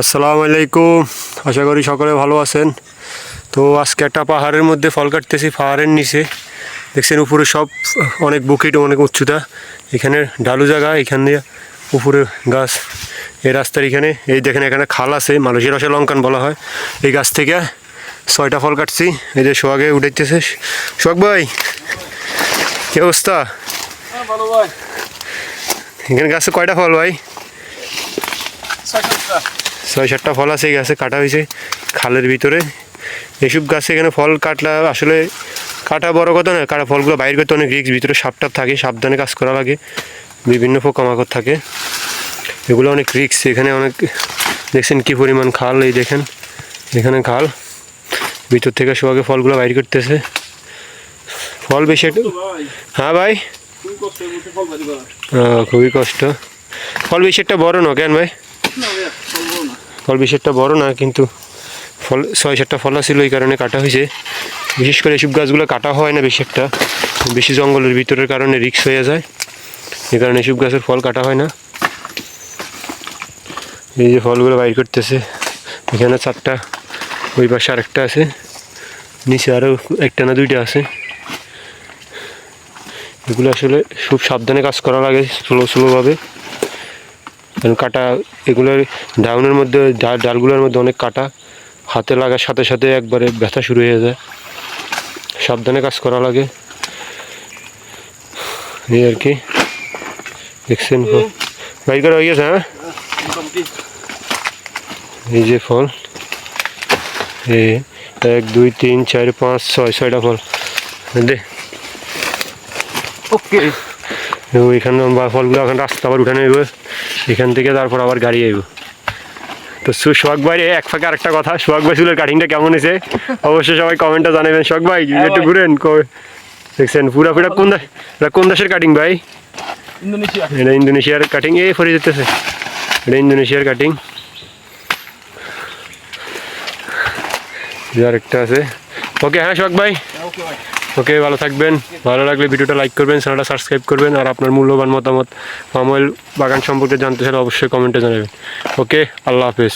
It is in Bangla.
আসসালামু আলাইকুম। আশা করি সকলে ভালো আছেন। তো আজকে একটা পাহাড়ের মধ্যে ফল কাটতেছি, পাহাড়ের নিচে দেখছেন উপরে সব অনেক বুকিট, অনেক উচ্চতা, এখানে ঢালু জায়গা, এখান দিয়ে উপরে গাছ। এই রাস্তার এখানে এই দেখেন এখানে খাল আছে, মালয়েশিয়ার ভাষায় লঙ্কান বলা হয়। এই গাছ থেকে 6টা ফল কাটছি। এই যে সোহাগে উঠাইতেছে। সোহাগ ভাই, কি অবস্থা? এখানে গাছে কয়টা ফল ভাই? 6-7টা ফল আছে এই গাছে, কাটা হয়েছে খালের ভিতরে। এসব গাছে এখানে ফল কাটলা আসলে কাটা বড় কথা না, কাটা ফলগুলো বাইর করতে অনেক রিস্ক, ভিতরে সাপটাপ থাকে, সাবধানে কাজ করা লাগে, বিভিন্ন পোকামাকড় থাকে, এগুলো অনেক রিস্ক। এখানে অনেক দেখছেন কি পরিমাণ খাল, এই দেখেন এখানে খাল, ভিতর থেকে সোহাগে ফলগুলো বাইর করতেছে। ফল বেশি একটা, হ্যাঁ ভাই খুবই কষ্ট। ফল বেশি একটা বড় না কেন ভাই? ফল বেশি একটা বড় না, কিন্তু ফল 6-7টা ফল ছিল, এই কারণে কাটা হয়েছে। বিশেষ করে এসব গাছগুলো কাটা হয় না বেশি একটা, বেশি জঙ্গলের ভিতরের কারণে রিস্ক হয়ে যায়, এই কারণে এসব গাছের ফল কাটা হয় না। এই যে ফলগুলো বাইর করতেছে, এখানে 4টা, ওই পাশে আরেকটা আছে, নিচে আরও 1টা না 2টা আছে। এগুলো আসলে খুব সাবধানে কাজ করা লাগে, স্লোভাবে, কারণ কাটা এগুলোর ডাউনের মধ্যে, ডালগুলোর মধ্যে অনেক কাটা, হাতে লাগার সাথে সাথে একবারে ব্যথা শুরু হয়ে যায়, সাবধানে কাজ করা লাগে, এই আর কি। দেখছেন বাইর করা হয়ে গেছে? হ্যাঁ, এই যে ফল, এই 1 2 3 4 5 6টা ফল দে। ওকে, ওইখানে ফলগুলো এখন রাস্তা আবার উঠানো হইব, এখান থেকে তারপর আবার গাড়ি আইব। তো সোহাগ ভাই এক ফাঁকে আরেকটা কথা, সোহাগ ভাই চুলের কাটিংটা কেমন হয়েছে অবশ্যই সবাই কমেন্টে জানাবেন। সোহাগ ভাই একটু ঘুরেন, দেখছেন পুরা কোন দেশের কাটিং ভাই? এটা ইন্দোনেশিয়ার কাটিং, এই ফরি যেতেছে, এটা ইন্দোনেশিয়ার কাটিং। আরেকটা আছে। ওকে, হ্যাঁ সোহাগ ভাই, ওকে, ভালো থাকবেন। ভালো লাগলে ভিডিওটা লাইক করবেন, চ্যানেলটা সাবস্ক্রাইব করবেন, আর আপনার মূল্যবান মতামত পাম অয়েল বাগান সম্পর্কে জানতে চাইলে অবশ্যই কমেন্টে জানাবেন। ওকে, আল্লাহ হাফেজ।